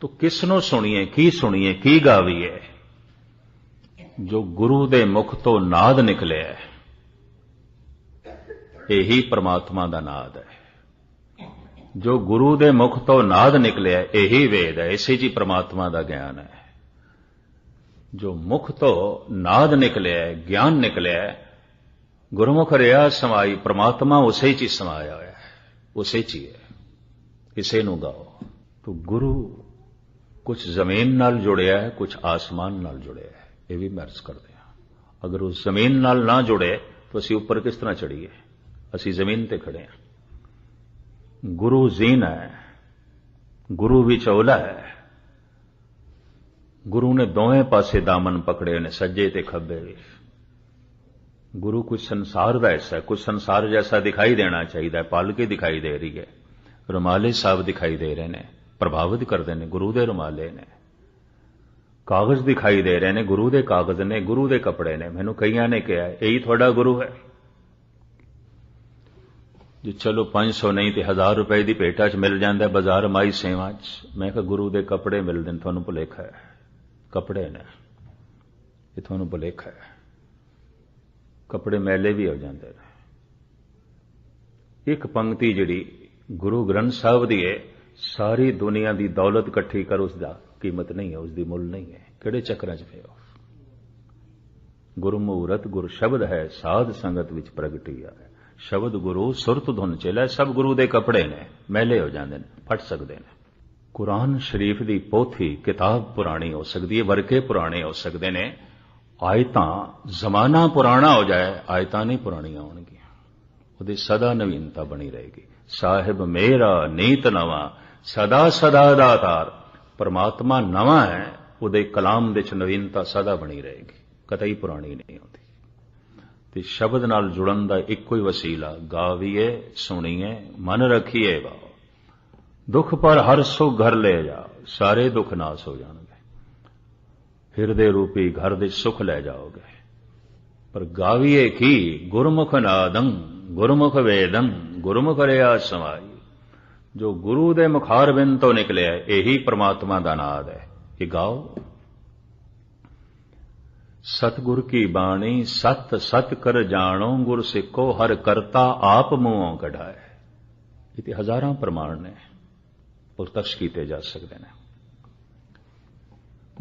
तो किसनों सुनिए की गावीए। जो गुरु दे मुख तो नाद निकले यही परमात्मा दा नाद है। जो गुरु दे मुख तो नाद निकले यही वेद है, इसे जी परमात्मा दा ज्ञान है। जो मुख तो नाद निकले ज्ञान निकले गुरमुख रिया समाई, परमात्मा उसे च समाया होया है, उसे च ही है, इसे नूं गाओ। तो गुरु कुछ जमीन नाल जुड़िया है, कुछ आसमान नाल जुड़िया है, यह भी मैं अर्ज करते हैं। अगर उस जमीन नाल ना जुड़े तो असी ऊपर किस तरह चढ़ीए, असी जमीन ते खड़े हैं। गुरु जीन है, गुरु भी चौला है। गुरु ने दोवें पासे दामन पकड़े ने, सज्जे ते खब्बे भी। गुरु कुछ संसार का हिस्सा है, कुछ संसार जैसा दिखाई देना चाहिए, पालकी दिखाई दे रही है, रुमाले साहब दिखाई दे रहे हैं, प्रभावित करते हैं गुरु दे रुमाले ने। कागज दिखाई दे रहे हैं, गुरु दे कागज ने, गुरु दे कपड़े ने। मैनू कईयां ने कहा यही थोड़ा गुरु है जो चलो 500 नहीं तो 1000 रुपए की भेटा च मिल जाता है बाजार माई सेवा च। मैं कहा गुरु दे कपड़े मिलते हैं, थानू भुलेखा है, कपड़े ने, ये थानू भुलेखा है। कपड़े मैले भी हो जाते हैं। एक पंक्ति जिहड़ी गुरु ग्रंथ साहब दी है, सारी दुनिया की दौलत इकट्ठी कर उसका कीमत नहीं है, उसकी मुल नहीं है। किहड़े चक्रां च पिओ। गुरु मुहूर्त गुरु शब्द है, साध संगत विच प्रगटी है। शब्द गुरु सुरत धुन चेला, सब गुरु दे कपड़े ने, मैले हो जाते हैं, फट सकते हैं। कुरान शरीफ की पोथी किताब पुरानी हो सकती है, वर्के पुराने हो सकते हैं, आयतां जमाना पुराना हो जाए आयतां नहीं पुरानियां होणगियां, उहदी सदा नवीनता बनी रहेगी। साहिब मेरा नीत नवा, सदा सदा दातार। परमात्मा नवा है, उहदे कलाम दे च नवीनता सदा बनी रहेगी, कतई पुरानी नहीं होती। ते शब्द नाल जुड़न दा इक्को ही वसीला, गावीए सुणीए मन रखीए वाओ। दुख पर हर सुख घर ले जाओ, सारे दुख नाश हो जाएंगे। हिरदे रूपी घर दे सुख ले जाओगे। पर गावीए की गुरमुख नादं गुरमुख वेदं गुरमुख रिया समाई। जो गुरु दे मुखार बिंद तो निकले यही परमात्मा दा नाद है, ये गाओ। सतगुर की बाणी सत सत कर जानो, गुर सिखो हर करता आप मुंहों कढ़ाए। ये हजारां प्रमाण ने, प्रत्यक्ष किए जा सकते हैं।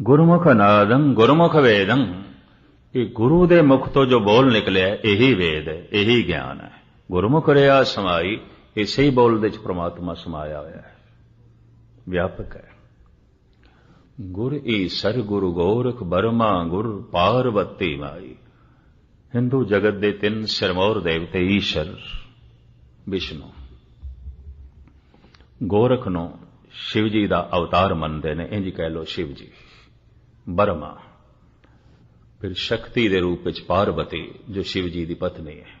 गुरमुख नादं गुरमुख वेदं, ये गुरु दे मुख तो जो बोल निकले यही वेद है, यही ज्ञान है। गुरमुख रिया समाई, इसे ही बोल दे परमात्मा समाया होया है, व्यापक है। गुर ईसर गुरु गोरख बर्मा गुर पार्वती माई। हिंदू जगत दे 3 सिरमौर देवते ईश्वर विष्णु, गोरख नो शिव जी का अवतार मनते ने, इंज कह लो शिव जी। बर्मा फिर शक्ति के रूप में पार्वती जो शिव जी की पत्नी है।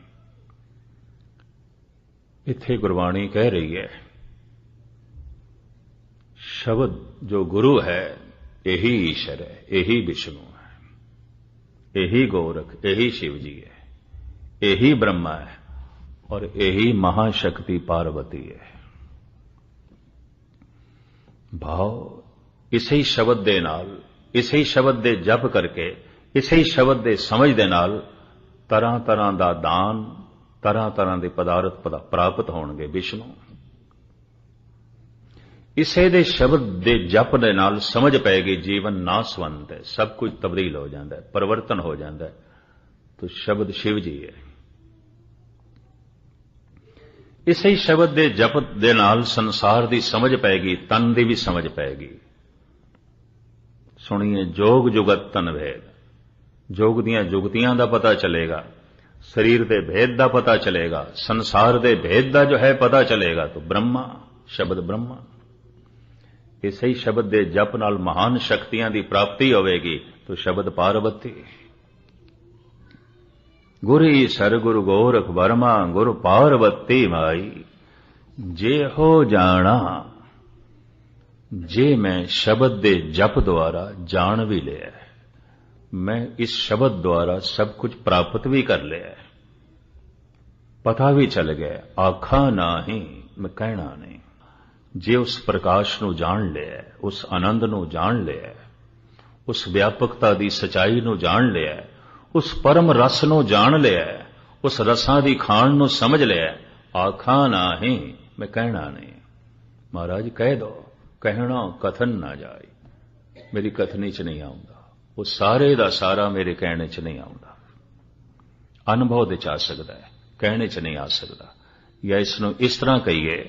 इत्थे गुरबाणी कह रही है शब्द जो गुरु है यही ईश्वर है, यही विष्णु है, यही गोरख, यही शिव जी है, यही ब्रह्मा है और यही महाशक्ति पार्वती है। भाव इसे ही शब्द दे नाल, इसे ही शब्द दे जप करके, इसे ही शब्द दे समझ दे नाल तरह तरह का दान, तरह तरह के पदार्थ प्राप्त होणगे। विष्णु इसे दे शब्द दे जप दे नाल समझ पैगी, जीवन नासवंत है, सब कुछ तब्दील हो जाता है, परिवर्तन हो जाता है। तो शब्द शिव जी है। इसे ही शब्द दे जप दे नाल संसार की समझ पैगी, तन की भी समझ पैगी। सुनिए जोग जुगत तन भेद, जोग दियां जुगतियां का पता चलेगा, शरीर के भेद का पता चलेगा, संसार के भेद का जो है पता चलेगा। तो ब्रह्मा शब्द ब्रह्मा, इसे ही शब्द के जप नाल महान शक्तियां की प्राप्ति होगी। तो शब्द पार्वती। गुर ईसर गुरु गोरख बर्मा गुरु पार्वती माई। जे हो जाना, जे मैं शब्द दे जप द्वारा जान भी लिया, मैं इस शब्द द्वारा सब कुछ प्राप्त भी कर लिया, पता भी चल गया, आखा ना ही मैं कहना नहीं। जे उस प्रकाश ਨੂੰ ਜਾਣ ਲਿਆ, ਉਸ ਆਨੰਦ ਨੂੰ ਜਾਣ ਲਿਆ, ਉਸ ਵਿਆਪਕਤਾ ਦੀ ਸਚਾਈ ਨੂੰ ਜਾਣ ਲਿਆ, ਉਸ ਪਰਮ ਰਸ ਨੂੰ ਜਾਣ ਲਿਆ, ਉਸ ਰਸਾਂ ਦੀ ਖਾਣ ਨੂੰ ਸਮਝ ਲਿਆ, ਆਖਾਂ ਨਾਹੀਂ ਮੈਂ ਕਹਿਣਾ ਨਹੀਂ। ਮਹਾਰਾਜ ਕਹਿ ਦੋ, ਕਹਿਣਾ ਕਥਨ ਨਾ ਜਾਏ, ਮੇਰੀ ਕਥਨੀ ਚ ਨਹੀਂ ਆਉਂਦਾ, ਉਹ ਸਾਰੇ ਦਾ ਸਾਰਾ ਮੇਰੇ ਕਹਿਣੇ ਚ ਨਹੀਂ ਆਉਂਦਾ। ਅਨੁਭਵ ਦੇ ਚ ਆ ਸਕਦਾ ਹੈ, ਕਹਿਣੇ ਚ ਨਹੀਂ ਆ ਸਕਦਾ। ਜਾਂ ਇਸ ਨੂੰ ਇਸ ਤਰ੍ਹਾਂ ਕਹੀਏ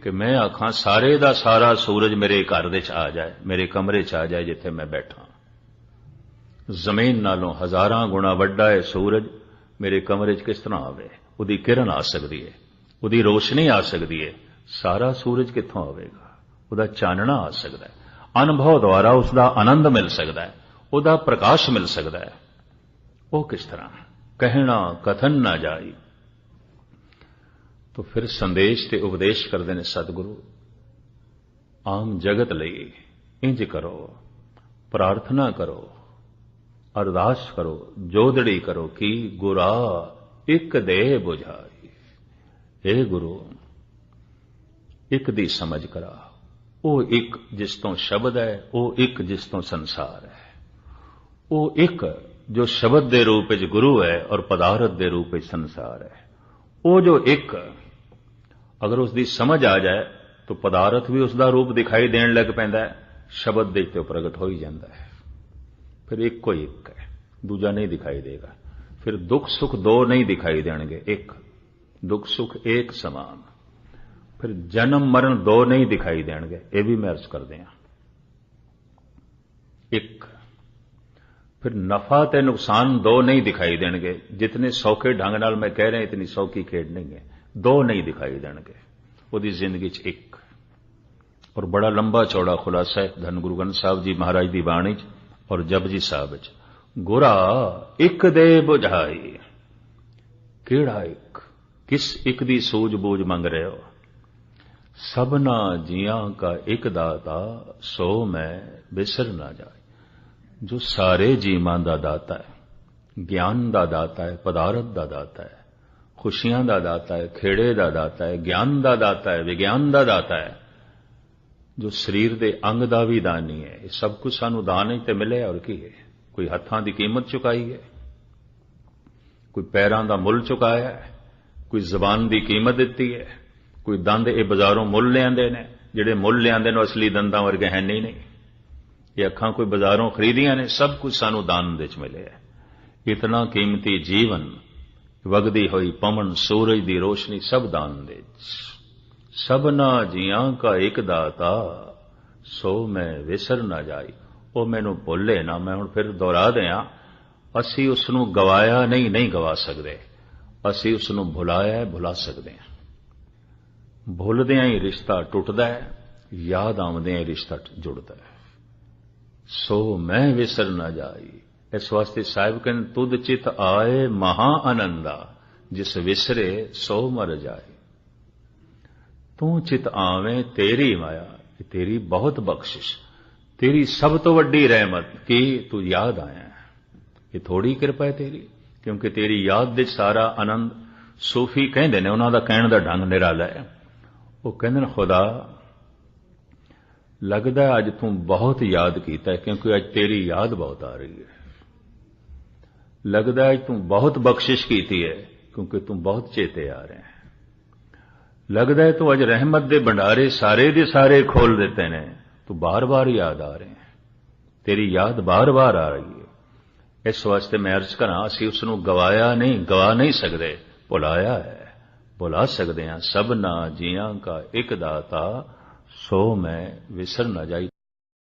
ਕਿ ਮੈਂ ਆਖਾਂ ਸਾਰੇ ਦਾ ਸਾਰਾ ਸੂਰਜ ਮੇਰੇ ਘਰ ਦੇ ਚ ਆ ਜਾਏ, ਮੇਰੇ ਕਮਰੇ ਚ ਆ ਜਾਏ ਜਿੱਥੇ ਮੈਂ ਬੈਠਾ, ਜ਼ਮੀਨ ਨਾਲੋਂ ਹਜ਼ਾਰਾਂ ਗੁਣਾ ਵੱਡਾ ਹੈ ਸੂਰਜ, ਮੇਰੇ ਕਮਰੇ ਚ ਕਿਸ ਤਰ੍ਹਾਂ ਆਵੇ? ਉਹਦੀ ਕਿਰਨ ਆ ਸਕਦੀ ਹੈ, ਉਹਦੀ ਰੋਸ਼ਨੀ ਆ ਸਕਦੀ ਹੈ, ਸਾਰਾ ਸੂਰਜ ਕਿੱਥੋਂ ਆਵੇਗਾ? ਉਹਦਾ ਚਾਨਣਾ ਆ ਸਕਦਾ ਹੈ, ਅਨੁਭਵ ਦੁਆਰਾ ਉਸ ਦਾ ਆਨੰਦ ਮਿਲ ਸਕਦਾ ਹੈ, ਉਹਦਾ ਪ੍ਰਕਾਸ਼ ਮਿਲ ਸਕਦਾ ਹੈ। ਉਹ ਕਿਸ ਤਰ੍ਹਾਂ? ਕਹਿਣਾ ਕਥਨ ਨਾ ਜਾਈ। तो फिर संदेश ते उपदेश करते हैं सतगुरु, आम जगत लई इंज करो, प्रार्थना करो, अरदास करो, जोदड़ी करो कि गुरा एक दे बुझाई। हे गुरु, एक दी समझ करा, वो एक जिस तो शब्द है, वो एक जिस तो संसार है, वो एक जो शब्द दे रूप विच गुरु है और पदार्थ दे रूप विच संसार है। वो जो एक अगर उसकी समझ आ जाए तो पदार्थ भी उसका रूप दिखाई देने लग पैंदा है, शब्द दे ते प्रगट हो ही जाता है। फिर एक को एक है, दूजा नहीं दिखाई देगा। फिर दुख सुख दो नहीं दिखाई देंगे, एक दुख सुख एक समान। फिर जन्म मरण दो नहीं दिखाई देंगे, ये भी मैं अर्ज कर दिया एक। फिर नफा ते नुकसान दो नहीं दिखाई देंगे, जितने सौखे ढंग नाल मैं कह रहा इतनी सौखी खेड नहीं है, दो नहीं दिखाई देंगे। ਉਹਦੀ ਜ਼ਿੰਦਗੀ ਚ ਇੱਕ। और बड़ा लंबा चौड़ा खुलासा है धन गुरु ग्रंथ साहब जी महाराज की बाणी च और जपजी साहब च, गुरा एक दे बुझाई। केड़ा एक? किस एक दी सूझबूझ मंग रहे हो? सबना जियां का एक दाता सो मैं बिसर ना जाए। जो सारे जीवां दा दाता है, ज्ञान दा दाता है, पदार्थ दा दाता है, खुशियां दा दाता है, खेड़े दा दाता है, ज्ञान दा दाता है, विज्ञान दा दाता है, जो शरीर दे अंग दा भी दानी है। ये सब कुछ सानू दान ही ते मिले और की है? कोई हत्थां दी कीमत चुकाई है, कोई पैरां दा मुल चुकाया है, कोई जबान दी कीमत दिती है, कोई दंद ये बाजारों मुल लियांदे ने, जिहड़े मुल लियांदे ने असली दंदां वर्गे है नहीं। ये अखां कोई बाजारों खरीदियां ने, सब कुछ सानू दान दे च मिले है। इतना कीमती जीवन, वगदी हुई पवन, सूरज दी रोशनी, सब दान दे। सबना जियां का एक दाता सो मैं विसर ना जाई। वो मैनू भुले ना। मैं हुण फिर दोहरा दियां, असी उसनू गवाया नहीं, नहीं गवा सकते, असी उसनू भुलाया भुला सकते हैं। भुलदियां ही रिश्ता टुटदा है, याद आउंदियां ही रिश्ता जुड़दा है। सो मैं विसर ना जाई। इस वास्ते साहिब कहन तुद चित आए महा आनंदा, जिस विसरे सो मर जाए। तू चित आवे तेरी माया, तेरी बहुत बख्शिश, तेरी सब तो वड्डी रहमत कि तू याद आया। ये थोड़ी कृपा है तेरी, क्योंकि तेरी याद दे सारा आनंद। सूफी कहंदे ने, उन्हां दा कहण दा ढंग निराला है। वो कहंदे ने खुदा लगदा अज तू बहुत याद कीता है, क्योंकि अज तेरी याद बहुत आ रही है। लगदा है तू बहुत बख्शिश कीती है, क्योंकि तू बहुत चेते आ रहे हैं। लगदा है तू अज रहमत दे भंडारे सारे दे सारे खोल देते ने, तू बार बार याद आ रहे हैं, तेरी याद बार बार आ रही है। इस वास्ते मैं अर्ज करा, असी उसनू गवाया नहीं, गवा नहीं सकते, भुलाया है, भुला सकते हैं। सबना जियां का एक दाता सो मैं विसर ना जाई।